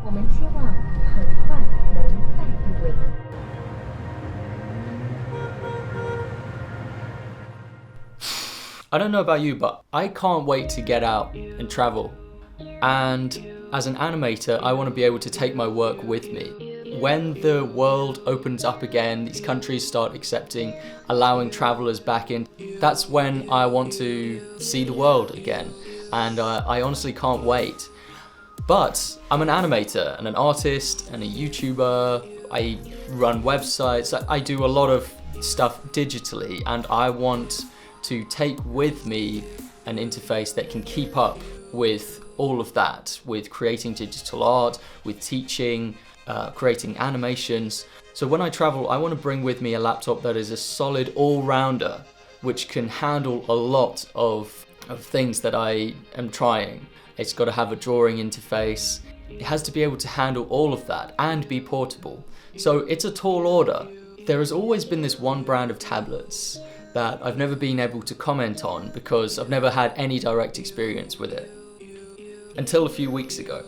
我们希望很快能再入位。I don't know about you, but I can't wait to get out and travel. And as an animator, I want to be able to take my work with me. When the world opens up again, these countries start accepting, allowing travelers back in, that's when I want to see the world again. And I honestly can't wait. But I'm an animator and an artist and a YouTuber. I run websites. I do a lot of stuff digitally, and I want to take with me an interface that can keep up with all of that, with creating digital art, with teaching, creating animations. So when I travel, I want to bring with me a laptop that is a solid all-rounder, which can handle a lot of things that I am trying. It's got to have a drawing interface. It has to be able to handle all of that and be portable. So it's a tall order. There has always been this one brand of tablets that I've never been able to comment on because I've never had any direct experience with it. Until a few weeks ago,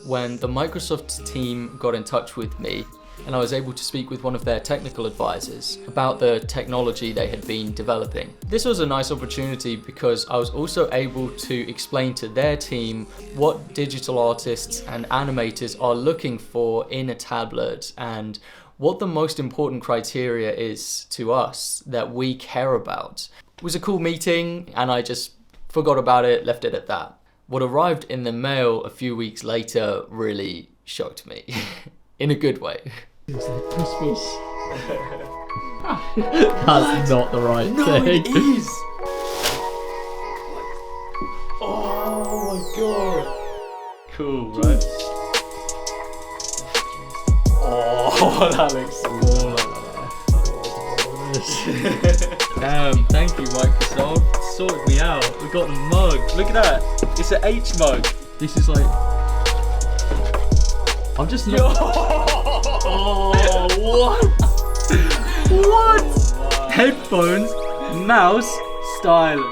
when the Microsoft team got in touch with me and I was able to speak with one of their technical advisors about the technology they had been developing. This was a nice opportunity because I was also able to explain to their team what digital artists and animators are looking for in a tablet and what the most important criteria is to us that we care about. It was a cool meeting and I just forgot about it, left it at that. What arrived in the mail a few weeks later really shocked me, in a good way. It's like Christmas. That's not the right thing. No, it is! Oh my god! Cool, right? Oh, that looks so Damn, thank you Microsoft. Sorted me out. We got the mug. Look at that. It's an H mug. This is like... I'm just not... Oh, what? What? Wow. Headphones, mouse, stylus.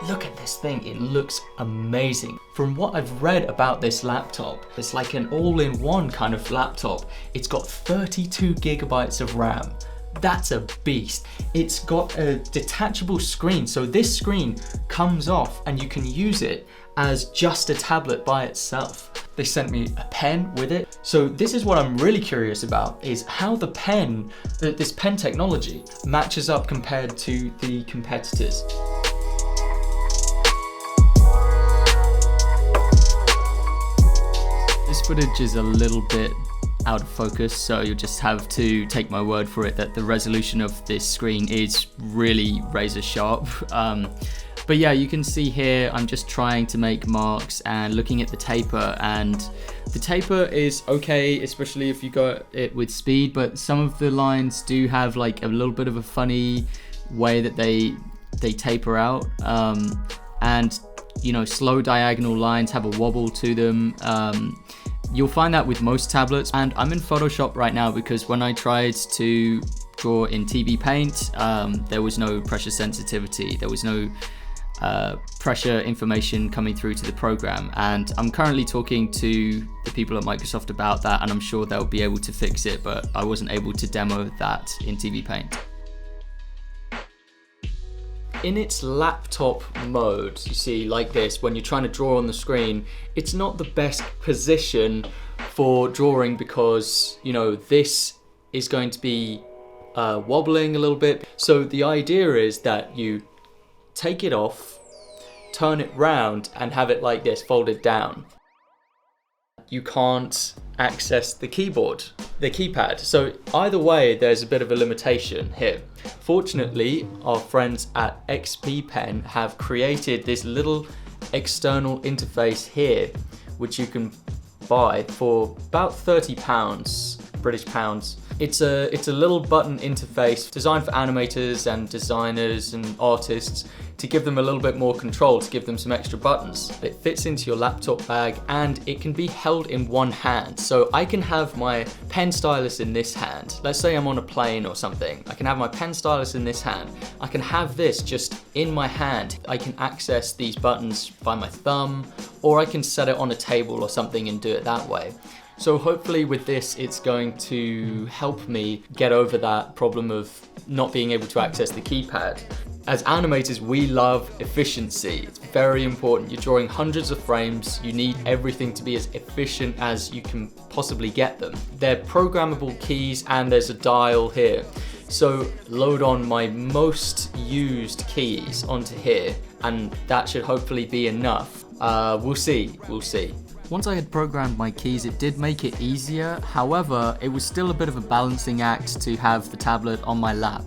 Look at this thing, it looks amazing. From what I've read about this laptop, it's like an all-in-one kind of laptop. It's got 32 gigabytes of RAM. That's a beast. It's got a detachable screen, so this screen comes off and you can use it as just a tablet by itself. They sent me a pen with it. So this is what I'm really curious about, is how the pen, this pen technology matches up compared to the competitors. This footage is a little bit out of focus, so you'll just have to take my word for it that the resolution of this screen is really razor sharp. But yeah, you can see here I'm just trying to make marks and looking at the taper, and the taper is okay, especially if you go it with speed, but some of the lines do have like a little bit of a funny way that they taper out, and you know, slow diagonal lines have a wobble to them. You'll find that with most tablets, and I'm in Photoshop right now because when I tried to draw in TV Paint, there was no pressure sensitivity, there was no pressure information coming through to the program, and I'm currently talking to the people at Microsoft about that, and I'm sure they'll be able to fix it, but I wasn't able to demo that in TV Paint. In its laptop mode, you see, like this, when you're trying to draw on the screen, it's not the best position for drawing because, you know, this is going to be wobbling a little bit. So the idea is that you take it off, turn it round, and have it like this, folded down. You can't access the keyboard, the keypad. So either way, there's a bit of a limitation here. Fortunately, our friends at XP Pen have created this little external interface here, which you can buy for about £30, British pounds. It's a little button interface designed for animators and designers and artists to give them a little bit more control, to give them some extra buttons. It fits into your laptop bag and it can be held in one hand. So I can have my pen stylus in this hand. Let's say I'm on a plane or something. I can have my pen stylus in this hand. I can have this just in my hand. I can access these buttons by my thumb, or I can set it on a table or something and do it that way. So hopefully with this, it's going to help me get over that problem of not being able to access the keypad. As animators, we love efficiency. It's very important. You're drawing hundreds of frames. You need everything to be as efficient as you can possibly get them. They're programmable keys and there's a dial here. So load on my most used keys onto here and that should hopefully be enough. We'll see. Once I had programmed my keys, it did make it easier. However, it was still a bit of a balancing act to have the tablet on my lap.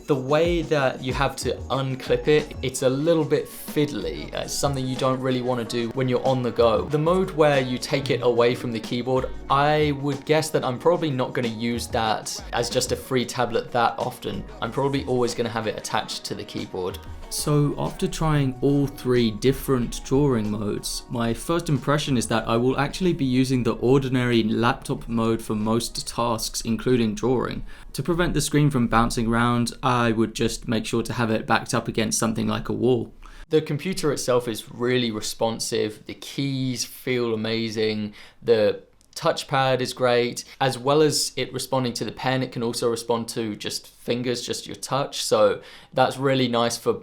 The way that you have to unclip it, it's a little bit fiddly. It's something you don't really want to do when you're on the go. The mode where you take it away from the keyboard, I would guess that I'm probably not going to use that as just a free tablet that often. I'm probably always going to have it attached to the keyboard. So after trying all three different drawing modes, my first impression is that I will actually be using the ordinary laptop mode for most tasks, including drawing. To prevent the screen from bouncing around, I would just make sure to have it backed up against something like a wall. The computer itself is really responsive, the keys feel amazing, the touchpad is great, as well as it responding to the pen, it can also respond to just fingers, just your touch. So that's really nice for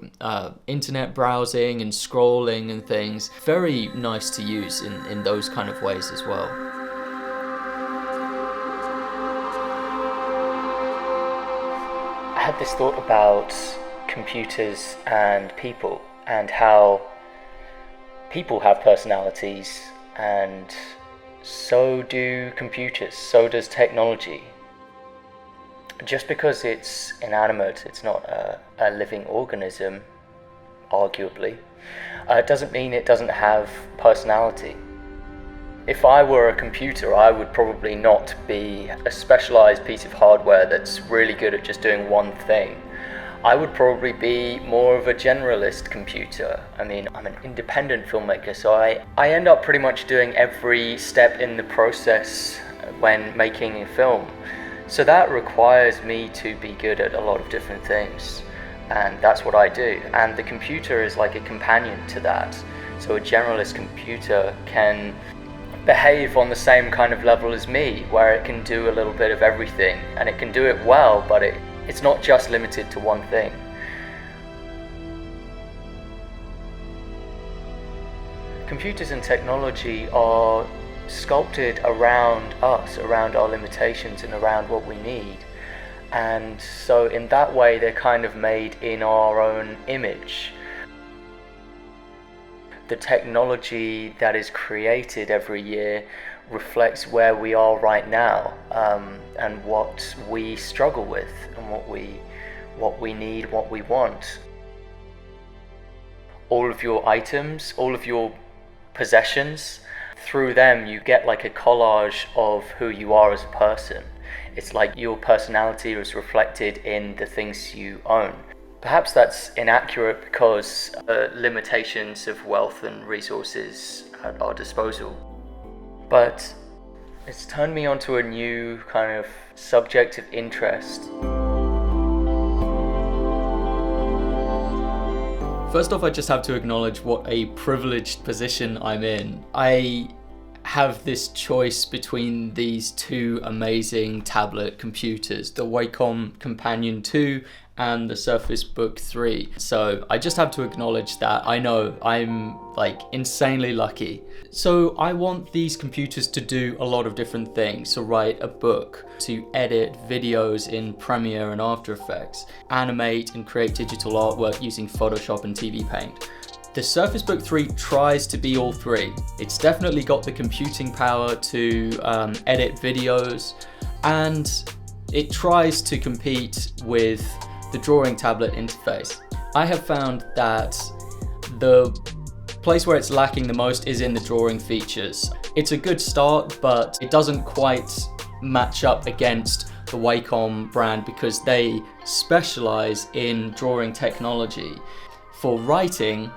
internet browsing and scrolling and things. Very nice to use in those kind of ways as well. I had this thought about computers and people, and how people have personalities, and so do computers, so does technology. Just because it's inanimate, it's not a living organism, arguably, doesn't mean it doesn't have personality. If I were a computer, I would probably not be a specialized piece of hardware that's really good at just doing one thing. I would probably be more of a generalist computer. I mean, I'm an independent filmmaker, so I end up pretty much doing every step in the process when making a film. So that requires me to be good at a lot of different things, and that's what I do. And the computer is like a companion to that. So a generalist computer can behave on the same kind of level as me, where it can do a little bit of everything, and it can do it well, but it's not just limited to one thing. Computers and technology are sculpted around us, around our limitations and around what we need. And so in that way, they're kind of made in our own image. The technology that is created every year reflects where we are right now, and what we struggle with, and what we need, what we want. All of your items, all of your possessions, through them you get like a collage of who you are as a person. It's like your personality is reflected in the things you own. Perhaps that's inaccurate because limitations of wealth and resources at our disposal. But it's turned me onto a new kind of subject of interest. First off, I just have to acknowledge what a privileged position I'm in. I have this choice between these two amazing tablet computers, the Wacom Companion 2 and the Surface Book 3. So I just have to acknowledge that. I know I'm like insanely lucky. So I want these computers to do a lot of different things. To write a book, to edit videos in Premiere and After Effects, animate and create digital artwork using Photoshop and TV Paint. The Surface Book 3 tries to be all three. It's definitely got the computing power to edit videos, and it tries to compete with the drawing tablet interface. I have found that the place where it's lacking the most is in the drawing features. It's a good start, but it doesn't quite match up against the Wacom brand because they specialize in drawing technology. For writing,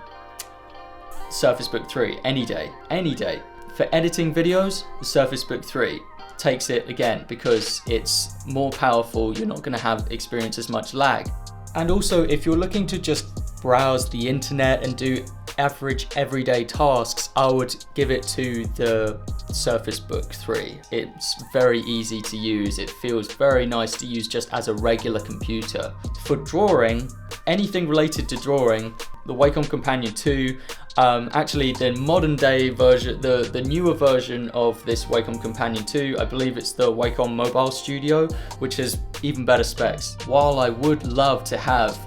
Surface Book 3, any day, any day. For editing videos, the Surface Book 3 takes it again because it's more powerful. You're not going to experience as much lag. And also, if you're looking to just browse the internet and do average everyday tasks, I would give it to the Surface Book 3. It's very easy to use. It feels very nice to use just as a regular computer. For drawing, anything related to drawing, the Wacom Companion 2, actually the modern day version, the newer version of this Wacom Companion 2, I believe it's the Wacom Mobile Studio, which has even better specs. While I would love to have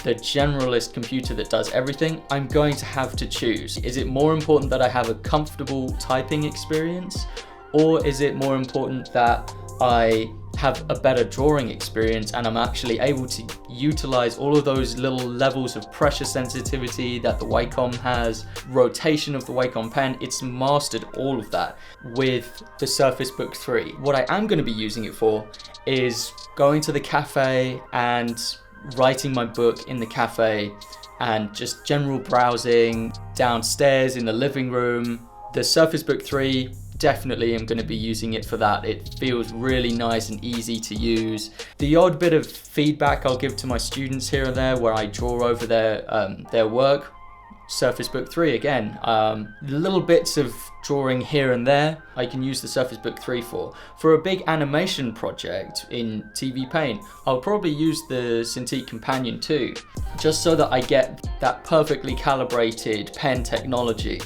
the generalist computer that does everything, I'm going to have to choose. Is it more important that I have a comfortable typing experience, or is it more important that I have a better drawing experience and I'm actually able to utilize all of those little levels of pressure sensitivity that the Wacom has, rotation of the Wacom pen? It's mastered all of that with the Surface Book 3. What I am going to be using it for is going to the cafe and writing my book in the cafe and just general browsing downstairs in the living room. The Surface Book 3, definitely am going to be using it for that. It feels really nice and easy to use. The odd bit of feedback I'll give to my students here and there where I draw over their work, Surface Book 3 again. Little bits of drawing here and there I can use the Surface Book 3 for. For a big animation project in TV Paint, I'll probably use the Cintiq Companion 2, just so that I get that perfectly calibrated pen technology.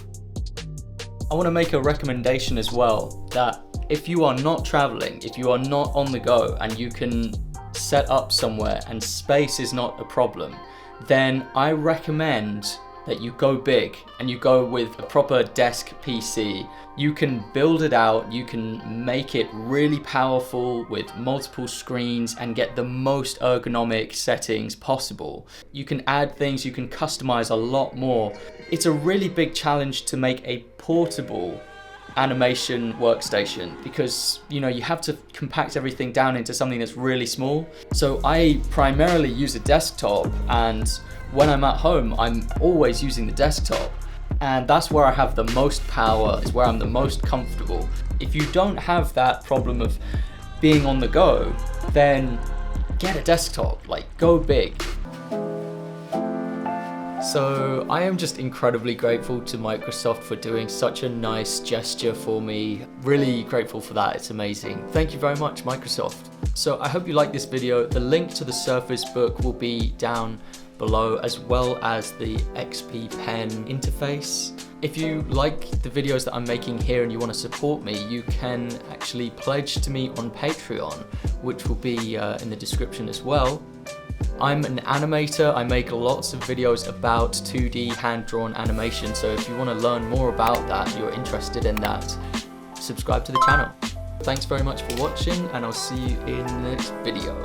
I want to make a recommendation as well, that if you are not traveling, if you are not on the go and you can set up somewhere and space is not a problem, then I recommend that you go big and you go with a proper desk PC. You can build it out, you can make it really powerful with multiple screens and get the most ergonomic settings possible. You can add things, you can customize a lot more. It's a really big challenge to make a portable animation workstation because, you know, you have to compact everything down into something that's really small. So I primarily use a desktop, and when I'm at home, I'm always using the desktop. And that's where I have the most power, is where I'm the most comfortable. If you don't have that problem of being on the go, then get a desktop, like go big. So I am just incredibly grateful to Microsoft for doing such a nice gesture for me. Really grateful for that, it's amazing. Thank you very much, Microsoft. So I hope you like this video. The link to the Surface Book will be down below, as well as the XP Pen interface. If you like the videos that I'm making here and you want to support me, you can actually pledge to me on Patreon, which will be in the description as well. I'm an animator. I make lots of videos about 2D hand-drawn animation, so if you want to learn more about that, you're interested in that, subscribe to the channel. Thanks very much for watching, and I'll see you in the next video.